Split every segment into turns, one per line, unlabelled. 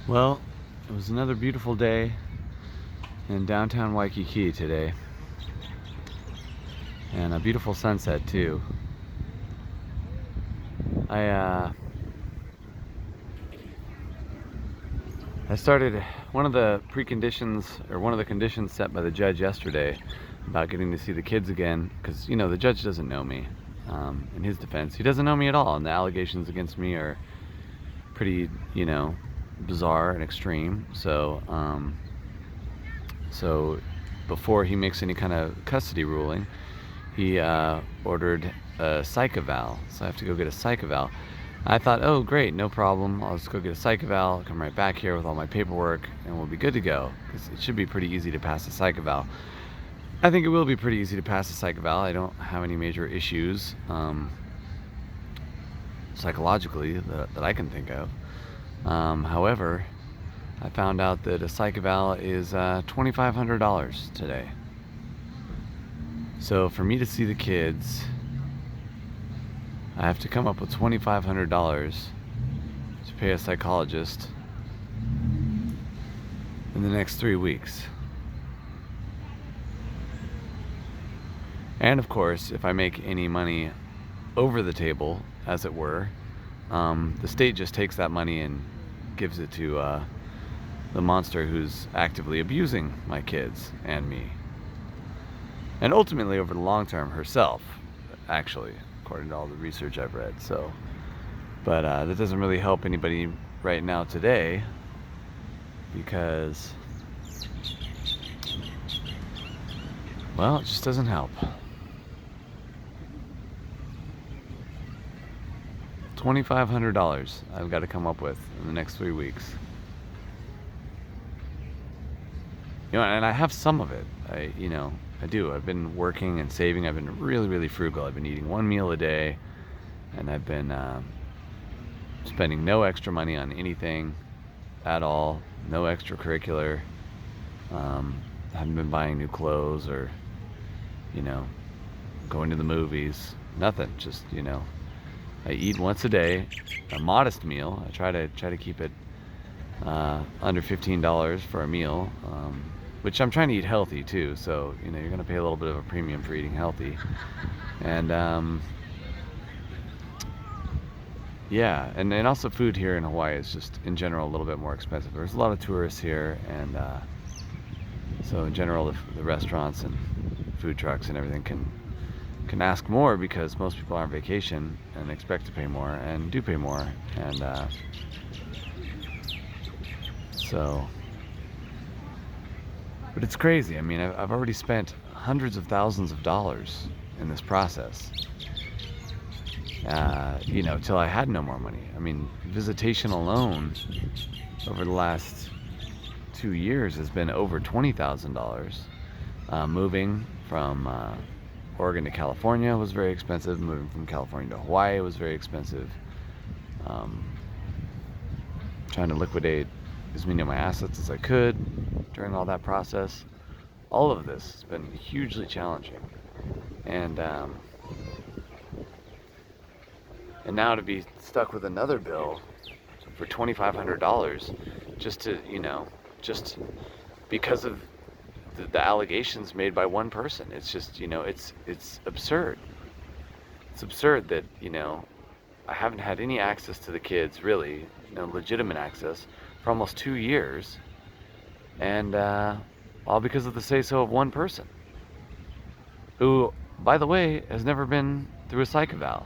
Well, it was another beautiful day in downtown Waikiki today, and a beautiful sunset too. I uh, I started one of the conditions set by the judge yesterday about getting to see the kids again, because the judge doesn't know me. In his defense, he doesn't know me at all, and the allegations against me are pretty, bizarre and extreme. So before he makes any kind of custody ruling, he ordered a psych eval. So I have to go get a psych eval. I thought, oh great, no problem. I'll just go get a psych eval, come right back here with all my paperwork, and we'll be good to go. Because it should be pretty easy to pass a psych eval. I think it will be pretty easy to pass a psych eval. I don't have any major issues psychologically that I can think of. However, I found out that a psych eval is $2,500 today. So for me to see the kids, I have to come up with $2,500 to pay a psychologist in the next 3 weeks. And of course, if I make any money over the table, as it were, the state just takes that money and gives it to the monster who's actively abusing my kids and me. And ultimately, over the long term, herself, actually, according to all the research I've read. But that doesn't really help anybody right now today, because, well, it just doesn't help. $2,500 I've got to come up with in the next 3 weeks. And I have some of it. I do. I've been working and saving. I've been really, really frugal. I've been eating one meal a day, and I've been spending no extra money on anything at all. No extracurricular. Haven't been buying new clothes or, going to the movies. Nothing. Just, I eat once a day, a modest meal. I try to keep it under $15 for a meal, which I'm trying to eat healthy too. So you're going to pay a little bit of a premium for eating healthy, and yeah, and also food here in Hawaii is just in general a little bit more expensive. There's a lot of tourists here, and so in general the restaurants and food trucks and everything can ask more, because most people are on vacation and expect to pay more and do pay more, and but it's crazy. I mean, I've already spent hundreds of thousands of dollars in this process, till I had no more money. I mean, visitation alone over the last 2 years has been over $20,000. Moving from Oregon to California was very expensive. Moving from California to Hawaii was very expensive. Trying to liquidate as many of my assets as I could during all that process. All of this has been hugely challenging, and now to be stuck with another bill for $2,500 just because of the allegations made by one person. It's just, it's absurd. It's absurd that, I haven't had any access to the kids, really, legitimate access, for almost 2 years, and all because of the say-so of one person, who, by the way, has never been through a psych eval.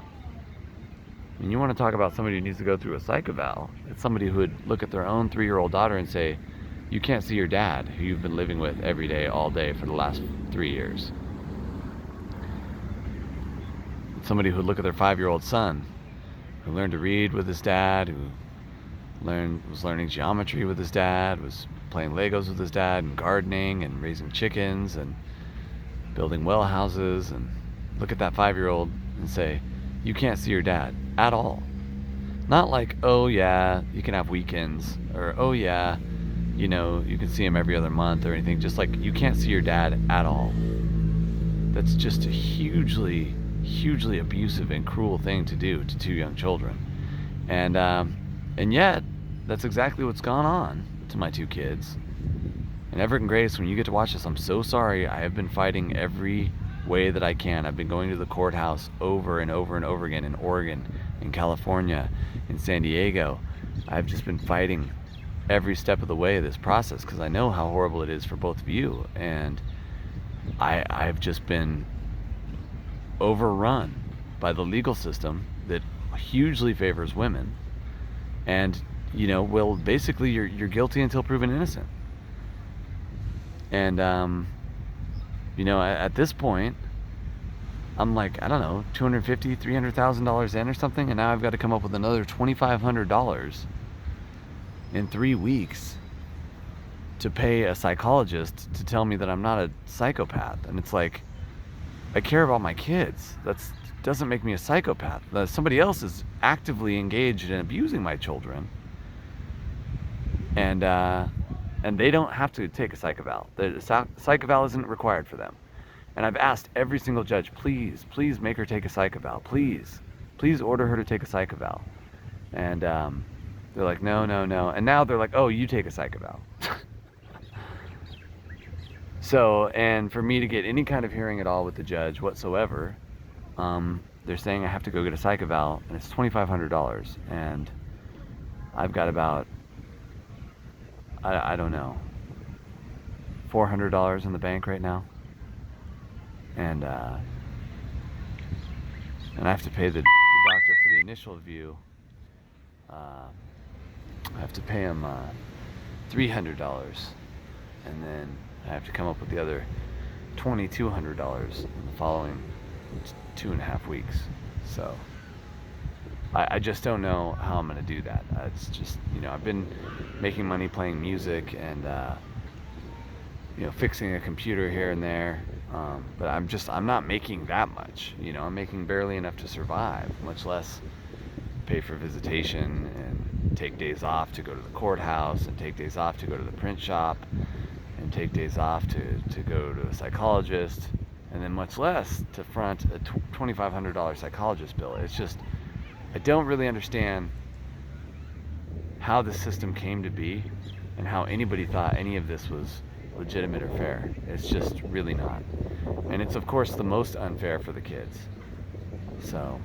I mean, you want to talk about somebody who needs to go through a psych eval? It's somebody who would look at their own 3-year-old daughter and say, you can't see your dad, who you've been living with every day, all day for the last 3 years. Somebody who would look at their 5-year-old son, who learned to read with his dad, who was learning geometry with his dad, was playing Legos with his dad, and gardening and raising chickens and building well houses, and look at that 5-year-old and say, you can't see your dad at all. Not like, oh yeah, you can have weekends, or oh yeah, you can see him every other month or anything. Just like, you can't see your dad at all. That's just a hugely, hugely abusive and cruel thing to do to 2 young children. And yet, that's exactly what's gone on to my 2 kids. And Everett and Grace, when you get to watch this, I'm so sorry. I have been fighting every way that I can. I've been going to the courthouse over and over and over again in Oregon, in California, in San Diego. I've just been fighting every step of the way of this process because I know how horrible it is for both of you. And I've just been overrun by the legal system that hugely favors women. And, well, basically you're guilty until proven innocent. And, at this point, I'm like, I don't know, $250,000, $300,000 in or something, and now I've got to come up with another $2,500 in 3 weeks to pay a psychologist to tell me that I'm not a psychopath. And it's like, I care about my kids. That doesn't make me a psychopath. Somebody else is actively engaged in abusing my children, and they don't have to take a psych eval. The psych eval isn't required for them. And I've asked every single judge, please make her take a psych eval. Please order her to take a psych eval. And they're like, no. And now they're like, oh, you take a psych eval. So, and for me to get any kind of hearing at all with the judge whatsoever, they're saying I have to go get a psych eval, and it's $2,500. And I've got about, I don't know, $400 in the bank right now. And I have to pay the doctor for the initial view. I have to pay him $300, and then I have to come up with the other $2,200 in the following 2.5 weeks. So I just don't know how I'm going to do that. It's just, I've been making money playing music and fixing a computer here and there, but I'm not making that much. I'm making barely enough to survive, much less pay for visitation and take days off to go to the courthouse and take days off to go to the print shop and take days off to go to a psychologist, and then much less to front a $2,500 psychologist bill. It's just, I don't really understand how the system came to be and how anybody thought any of this was legitimate or fair. It's just really not. And it's, of course, the most unfair for the kids. So,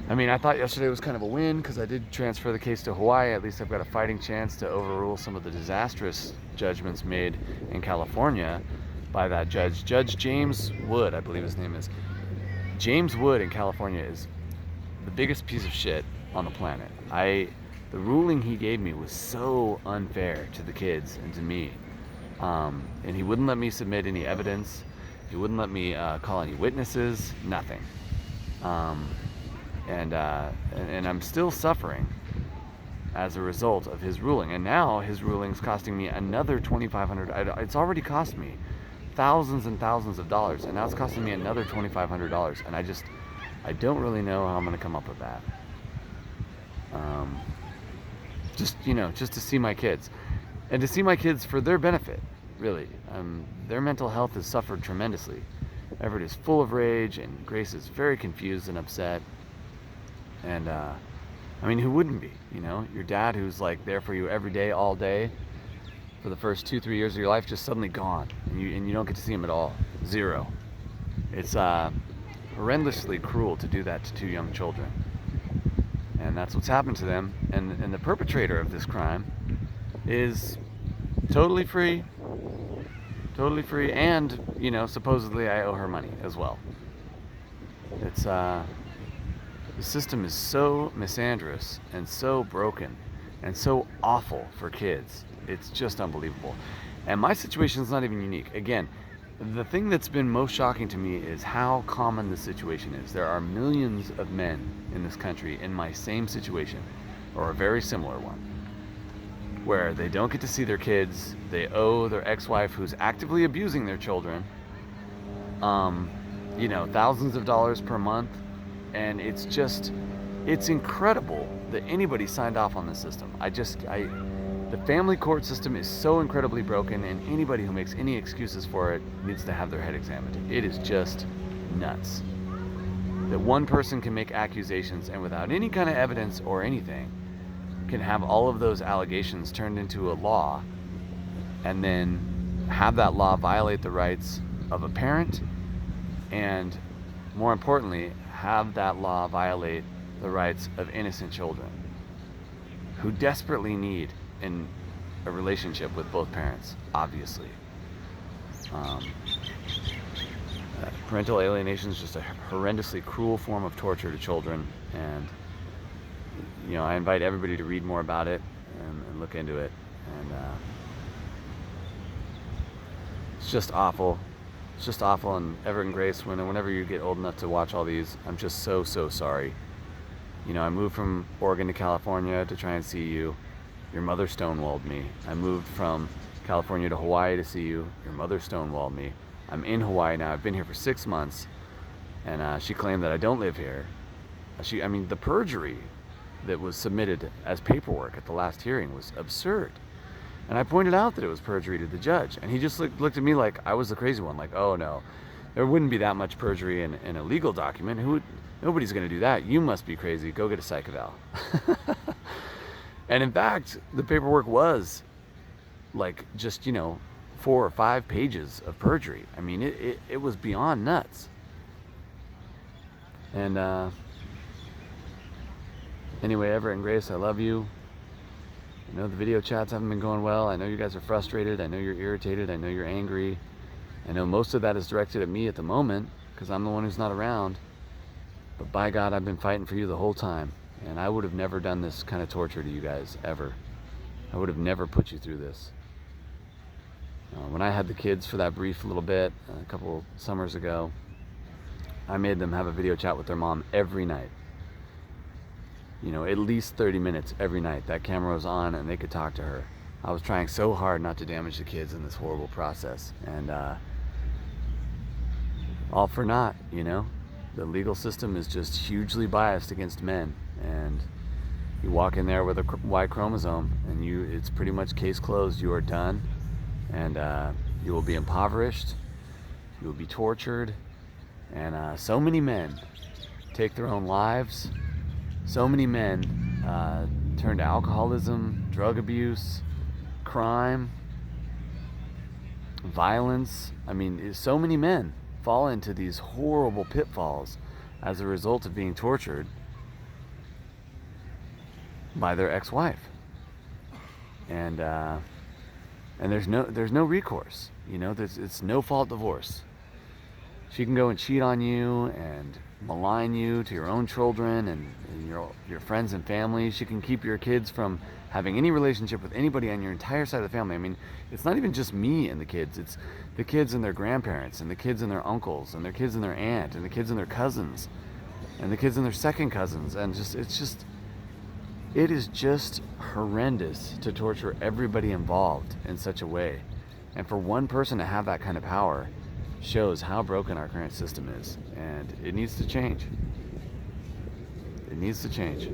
I thought yesterday was kind of a win because I did transfer the case to Hawaii. At least I've got a fighting chance to overrule some of the disastrous judgments made in California by that judge. Judge James Wood, I believe his name is. James Wood in California is the biggest piece of shit on the planet. The ruling he gave me was so unfair to the kids and to me. And he wouldn't let me submit any evidence. He wouldn't let me call any witnesses, nothing. And I'm still suffering as a result of his ruling. And now his ruling's costing me another $2,500. It's already cost me thousands and thousands of dollars, and now it's costing me another $2,500. And I don't really know how I'm going to come up with that. Just to see my kids, and to see my kids for their benefit, really. Their mental health has suffered tremendously. Everett is full of rage, and Grace is very confused and upset. And who wouldn't be? Your dad, who's like there for you every day, all day, for the first 2-3 years of your life, just suddenly gone, and you don't get to see him at all. Zero. It's horrendously cruel to do that to 2 young children. And that's what's happened to them. And the perpetrator of this crime is totally free, and, supposedly I owe her money as well. It's, the system is so misandrous and so broken and so awful for kids. It's just unbelievable. And my situation is not even unique. Again, the thing that's been most shocking to me is how common the situation is. There are millions of men in this country in my same situation, or a very similar one, where they don't get to see their kids, they owe their ex-wife who's actively abusing their children, thousands of dollars per month, and it's incredible that anybody signed off on the system. The family court system is so incredibly broken, and anybody who makes any excuses for it needs to have their head examined. It is just nuts. that one person can make accusations and without any kind of evidence or anything can have all of those allegations turned into a law, and then have that law violate the rights of a parent, and more importantly, have that law violate the rights of innocent children who desperately need a relationship with both parents, obviously. Parental alienation is just a horrendously cruel form of torture to children, and I invite everybody to read more about it and look into it. And it's just awful. It's just awful. And Everett and Grace, whenever you get old enough to watch all these, I'm just so sorry. I moved from Oregon to California to try and see you. Your mother stonewalled me. I moved from California to Hawaii to see you. Your mother stonewalled me. I'm in Hawaii now. I've been here for 6 months, and she claimed that I don't live here. The perjury that was submitted as paperwork at the last hearing was absurd. And I pointed out that it was perjury to the judge, and he just looked at me like I was the crazy one, like, oh no, there wouldn't be that much perjury in a legal document. Nobody's going to do that. You must be crazy. Go get a psych eval. And in fact, the paperwork was like just 4 or 5 pages of perjury. I mean, it was beyond nuts. And anyway, Everett and Grace, I love you. I know the video chats haven't been going well. I know you guys are frustrated. I know you're irritated. I know you're angry. I know most of that is directed at me at the moment because I'm the one who's not around. But by God, I've been fighting for you the whole time. And I would have never done this kind of torture to you guys, ever. I would have never put you through this. When I had the kids for that brief little bit, a couple summers ago, I made them have a video chat with their mom every night. At least 30 minutes every night. That camera was on and they could talk to her. I was trying so hard not to damage the kids in this horrible process. And all for naught, The legal system is just hugely biased against men. And you walk in there with a Y chromosome and it's pretty much case closed. You are done. And you will be impoverished. You will be tortured. And so many men take their own lives. So many men turn to alcoholism, drug abuse, crime, violence. So many men fall into these horrible pitfalls as a result of being tortured by their ex-wife. And there's no recourse. It's no fault divorce. She can go and cheat on you and malign you to your own children and your friends and family. She can keep your kids from having any relationship with anybody on your entire side of the family. It's not even just me and the kids. It's the kids and their grandparents and the kids and their uncles and their kids and their aunt and the kids and their cousins and the kids and their second cousins. And it is just horrendous to torture everybody involved in such a way. And for one person to have that kind of power shows how broken our current system is, and it needs to change. It needs to change.